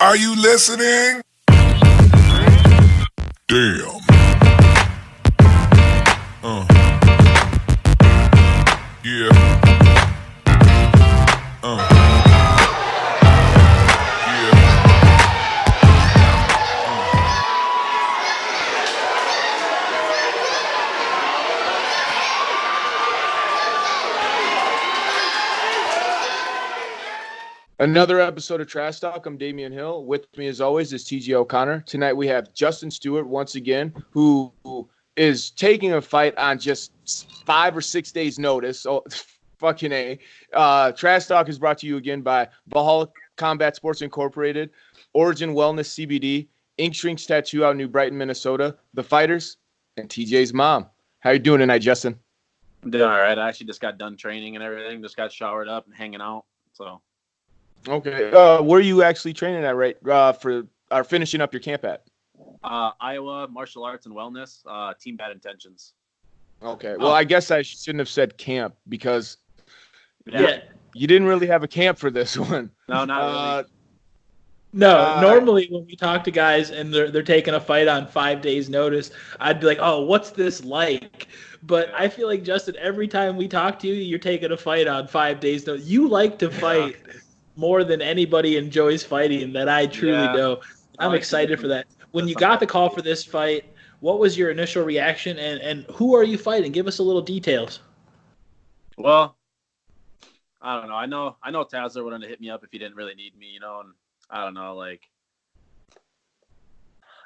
Are you listening? Damn. Yeah. Another episode of Trash Talk. I'm Damian Hill. With me, as always, is TJ O'Connor. Tonight we have Justin Stuart once again, who is taking a fight on just 5 or 6 days' notice. Oh, fucking A. Trash Talk is brought to you again by Valhalla Combat Sports Incorporated, Origin Wellness CBD, Ink Shrinks Tattoo out in New Brighton, Minnesota, The Fighters, and TJ's mom. How you doing tonight, Justin? I'm doing all right. I actually just got done training and everything. Just got showered up and hanging out. So. Okay. Where are you actually training at, right? Finishing up your camp at? Iowa Martial Arts and Wellness, Team Bad Intentions. Okay. Well, I guess I shouldn't have said camp because Yeah. you didn't really have a camp for this one. No, not really. No, normally when we talk to guys and they're taking a fight on 5 days' notice, I'd be like, oh, what's this like? But I feel like, Justin, every time we talk to you, you're taking a fight on 5 days' notice. You like to fight more than anybody enjoys fighting, that I truly do. I'm excited for that. When you got the call for this fight, what was your initial reaction, and who are you fighting? Give us a little details. Well, I don't know. I know Tazler would have hit me up if he didn't really need me, and I don't know,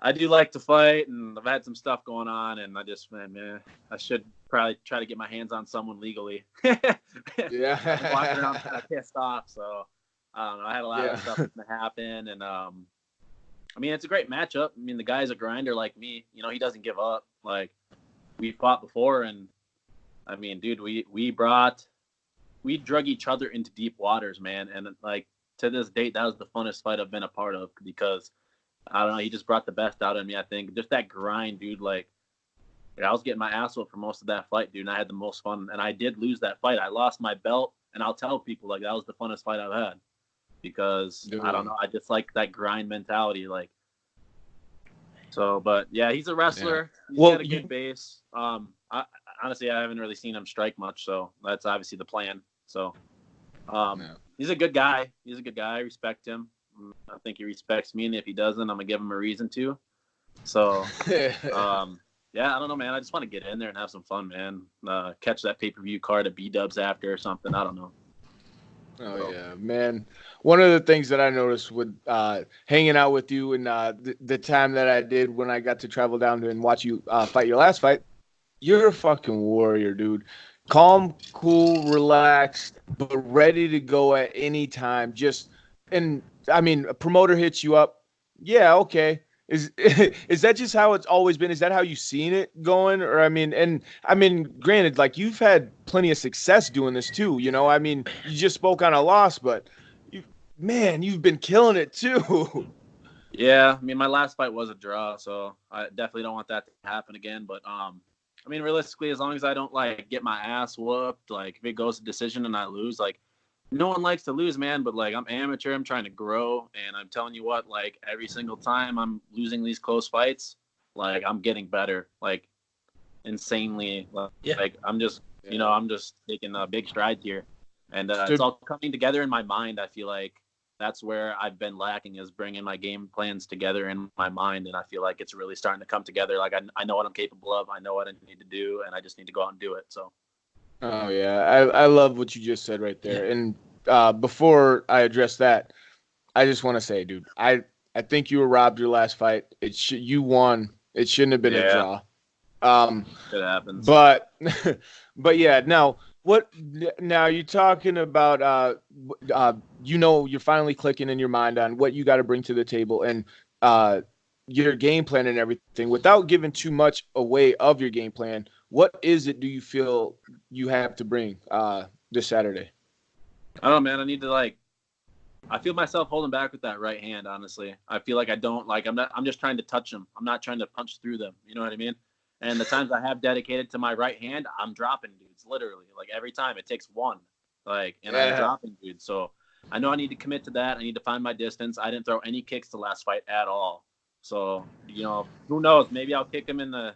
I do like to fight, and I've had some stuff going on, and I just, man, I should probably try to get my hands on someone legally. Yeah. I'm walking around kind of pissed off, so I don't know. I had a lot of stuff to happen, and it's a great matchup. I mean, the guy's a grinder like me. He doesn't give up. We fought before, and I mean, dude, we drug each other into deep waters, man. And to this date, that was the funnest fight I've been a part of because I don't know. He just brought the best out of me. I think just that grind, dude. I was getting my ass whooped for most of that fight, dude, and I had the most fun. And I did lose that fight. I lost my belt, and I'll tell people that was the funnest fight I've had. Because I don't know, I just like that grind mentality, but yeah, he's a wrestler. He's got a good base. Honestly, I haven't really seen him strike much, so that's obviously the plan. So, he's a good guy. I respect him. I think he respects me, and if he doesn't, I'm gonna give him a reason to. So, I don't know, man. I just want to get in there and have some fun, man. Catch that pay-per-view card at B-Dubs after or something. I don't know. Oh, yeah, man. One of the things that I noticed with hanging out with you and the time that I did when I got to travel down and watch you fight your last fight, you're a fucking warrior, dude. Calm, cool, relaxed, but ready to go at any time. A promoter hits you up. Yeah, okay. Is that just how it's always been? Is that how you've seen it going? Or granted, you've had plenty of success doing this too. You just spoke on a loss, but you've been killing it too. Yeah, my last fight was a draw, so I definitely don't want that to happen again. But realistically, as long as I don't get my ass whooped, if it goes to decision and I lose, no one likes to lose, man, but I'm amateur. I'm trying to grow, and I'm telling you what, every single time I'm losing these close fights, I'm getting better, insanely. I'm just, I'm just taking a big stride here, and it's all coming together in my mind. I feel like that's where I've been lacking, is bringing my game plans together in my mind, and I feel like it's really starting to come together. I know what I'm capable of. I know what I need to do, and I just need to go out and do it. So. Oh, yeah. I love what you just said right there. And before I address that, I just want to say, dude, I think you were robbed your last fight. You won. It shouldn't have been a draw. It happens. But yeah, now you're talking about you're finally clicking in your mind on what you got to bring to the table and your game plan and everything. Without giving too much away of your game plan, what is it do you feel you have to bring this Saturday? I don't know, man. I need to I feel myself holding back with that right hand, honestly. I feel like I don't I'm just trying to touch them. I'm not trying to punch through them. You know what I mean? And the times I have dedicated to my right hand, I'm dropping dudes, literally. Every time it takes one. I'm dropping dudes. So I know I need to commit to that. I need to find my distance. I didn't throw any kicks the last fight at all. So, who knows? Maybe I'll kick him in the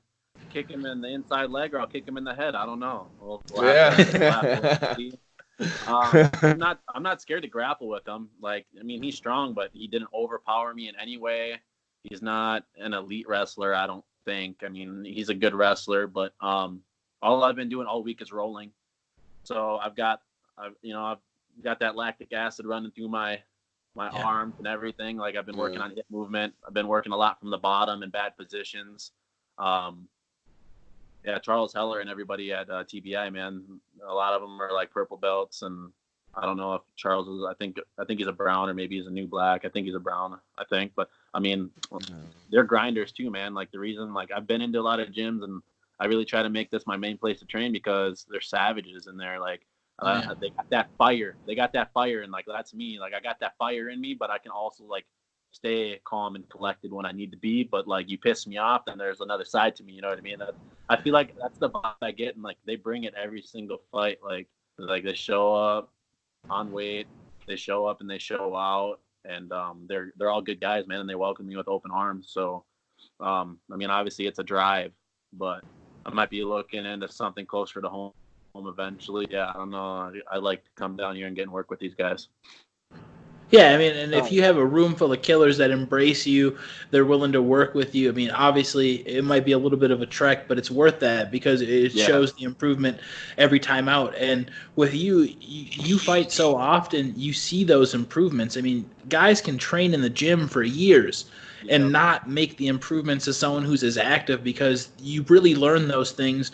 inside leg, or I'll kick him in the head. I don't know. We'll have to see. I'm not scared to grapple with him. Like, I mean, he's strong, but he didn't overpower me in any way. He's not an elite wrestler, I don't think. I mean, he's a good wrestler, but all I've been doing all week is rolling. So I've got that lactic acid running through my arms and everything. Like, I've been working on hip movement. I've been working a lot from the bottom in bad positions. Charles Heller and everybody at TBI, man, a lot of them are like purple belts, and I don't know if Charles is. I think he's a brown, or maybe he's a new black. I think he's a brown. But I mean, they're grinders too, man. Like, the reason, like, I've been into a lot of gyms, and I really try to make this my main place to train because they're savages in there. Like, they got that fire. They got that fire, and like, that's me. Like, I got that fire in me, but I can also like stay calm and collected when I need to be. But like, you piss me off, then there's another side to me. You know what I mean? I feel like that's the vibe I get, and like, they bring it every single fight. Like they show up on weight, they show up and they show out, and they're all good guys, man, and they welcome me with open arms. So I mean, obviously it's a drive, but I might be looking into something closer to home eventually. Yeah, I don't know. I like to come down here and get and work with these guys. Yeah, I mean, and if you have a room full of killers that embrace you, they're willing to work with you. I mean, obviously, it might be a little bit of a trek, but it's worth that because it shows the improvement every time out. And with you fight so often, you see those improvements. I mean, guys can train in the gym for years and not make the improvements as someone who's as active, because you really learn those things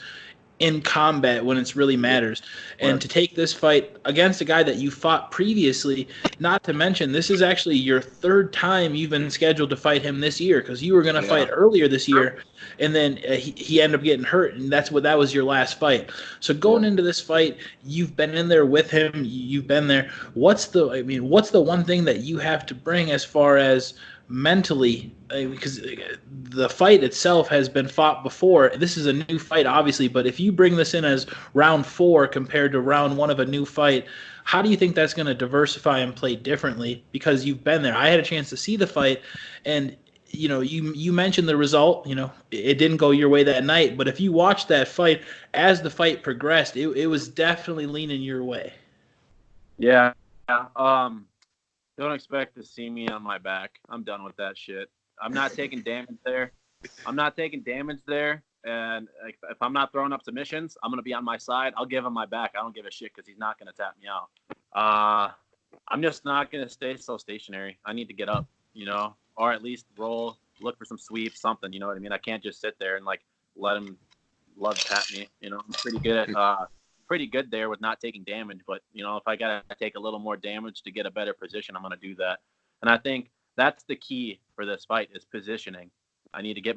in combat when it really matters. And to take this fight against a guy that you fought previously, not to mention this is actually your third time you've been scheduled to fight him this year, because you were going to fight earlier this year, and then he ended up getting hurt, and that was your last fight. So going into this fight, you've been in there with him, you've been there. What's the one thing that you have to bring as far as mentally, because the fight itself has been fought before. This is a new fight, obviously, but if you bring this in as round 4 compared to round 1 of a new fight, how do you think that's going to diversify and play differently? Because you've been there. I had a chance to see the fight, and you mentioned the result. It didn't go your way that night, but if you watched that fight, as the fight progressed, it was definitely leaning your way. Yeah. Don't expect to see me on my back. I'm done with that shit. I'm not taking damage there. And if I'm not throwing up submissions, I'm going to be on my side. I'll give him my back. I don't give a shit because he's not going to tap me out. I'm just not going to stay so stationary. I need to get up, or at least roll, look for some sweeps, something, you know what I mean? I can't just sit there and like let him love tap me. I'm pretty good there with not taking damage, but if I gotta take a little more damage to get a better position, I'm gonna do that. And I think that's the key for this fight is positioning. I need to get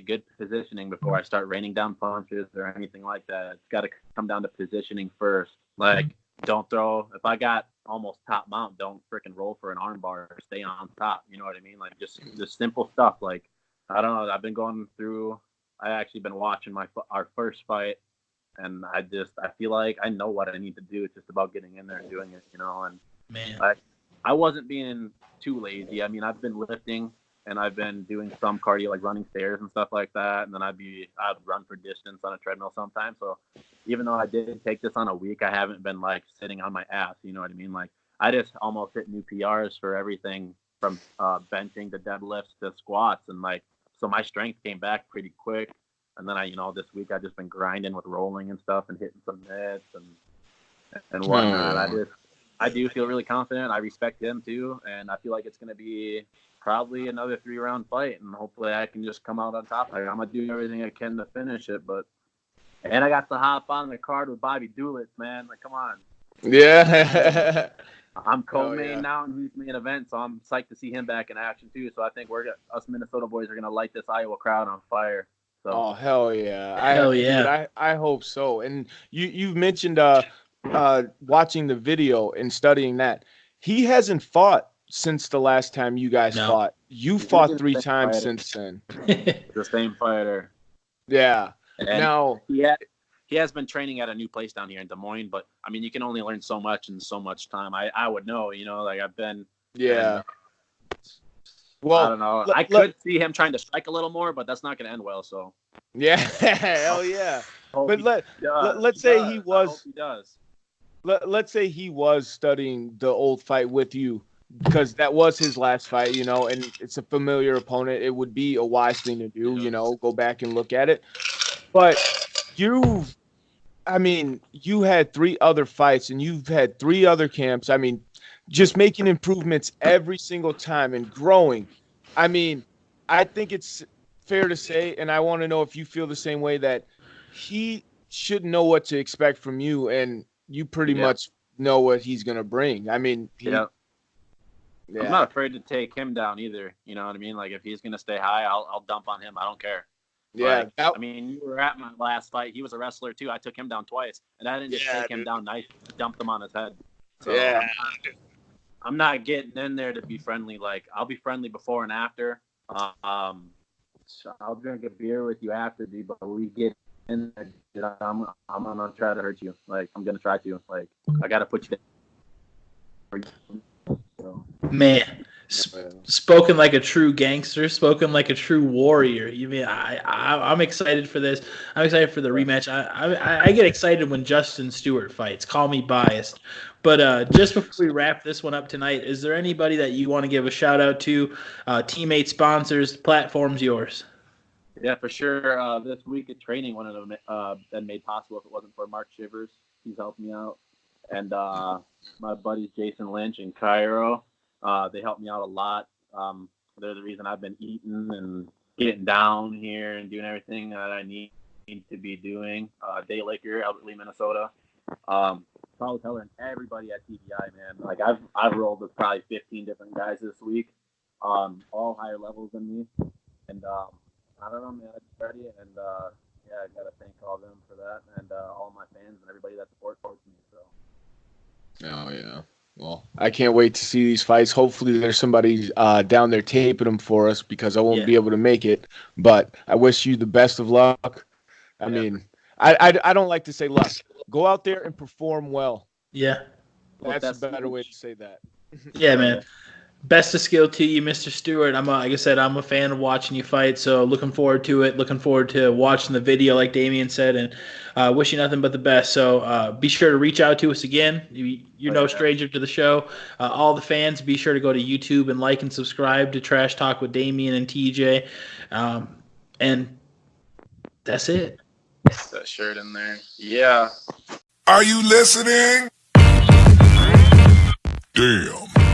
good positioning before I start raining down punches or anything like that. It's got to come down to positioning first. Like, don't throw. If I got almost top mount, don't freaking roll for an arm bar or stay on top. You know what I mean? Like, just simple stuff. Like, I don't know. I've been going through. I actually been watching our first fight. And I feel like I know what I need to do. It's just about getting in there and doing it, And man, I wasn't being too lazy. I mean, I've been lifting and I've been doing some cardio, like running stairs and stuff like that. And then I'd run for distance on a treadmill sometimes. So even though I did take this on a week, I haven't been like sitting on my ass. You know what I mean? Like, I just almost hit new PRs for everything from benching to deadlifts to squats. And like, so my strength came back pretty quick. And then this week I've just been grinding with rolling and stuff and hitting some mitts and whatnot. I do feel really confident. I respect him too. And I feel like it's going to be probably another 3-round fight. And hopefully I can just come out on top. I'm going to do everything I can to finish it. And I got to hop on the card with Bobby Doolitz, man. Like, come on. Yeah. I'm co-main now in his main event, so I'm psyched to see him back in action too. So I think us Minnesota boys are going to light this Iowa crowd on fire. So. Oh, hell yeah. I hope so. And you mentioned watching the video and studying that. He hasn't fought since the last time you guys fought. You fought 3 times since then. The same fighter. Yeah. And now he he has been training at a new place down here in Des Moines, but I mean, you can only learn so much in so much time. I would know, like I've been. Yeah. And, well, I don't know. I could see him trying to strike a little more, but that's not going to end well. So. Yeah, hell yeah. But let's say he does. Let's say he was studying the old fight with you, because that was his last fight, and it's a familiar opponent. It would be a wise thing to do, go back and look at it. But you had 3 other fights and you've had 3 other camps. I mean, just making improvements every single time and growing. I mean, I think it's fair to say, and I want to know if you feel the same way, that he should know what to expect from you, and you pretty much know what he's going to bring. I mean, I'm not afraid to take him down either. You know what I mean? Like, if he's going to stay high, I'll dump on him. I don't care. Yeah. I mean, you were at my last fight. He was a wrestler too. I took him down twice, and I didn't just take him down nice. I dumped him on his head. So I'm not getting in there to be friendly. Like, I'll be friendly before and after. So I'll drink a beer with you after, dude. But we get in there, I'm gonna try to hurt you. Like, I'm gonna try to. Like, I gotta put you down. So. Man, spoken like a true gangster, spoken like a true warrior. You mean I'm excited for this. I'm excited for the rematch. I get excited when Justin Stuart fights. Call me biased, but just before we wrap this one up tonight, is there anybody that you want to give a shout out to? Teammates, sponsors, platforms, yours. Yeah, for sure. This week at training wouldn't have been made possible if it wasn't for Mark Shivers. He's helped me out, and my buddies Jason Lynch and Cairo. They helped me out a lot. They're the reason I've been eating and getting down here and doing everything that I need to be doing. Day Laker, Albert Lee, Minnesota. Paul Teller and everybody at TBI, man. Like, I've rolled with probably 15 different guys this week, all higher levels than me. And I don't know, man. I'm just ready. And I got to thank all of them for that, and all my fans and everybody that supports me. So. Oh yeah. Well, I can't wait to see these fights. Hopefully there's somebody down there taping them for us, because I won't be able to make it. But I wish you the best of luck. I mean, I don't like to say luck. Go out there and perform well. Yeah. That's a better way to say that. Yeah, man. Best of skill to you, Mr. Stewart. Like I said, I'm a fan of watching you fight, so looking forward to it. Looking forward to watching the video, like Damian said, and wish you nothing but the best. So be sure to reach out to us again. You're no stranger to the show. All the fans, be sure to go to YouTube and like and subscribe to Trash Talk with Damian and TJ. And that's it. That shirt in there. Yeah. Are you listening? Damn.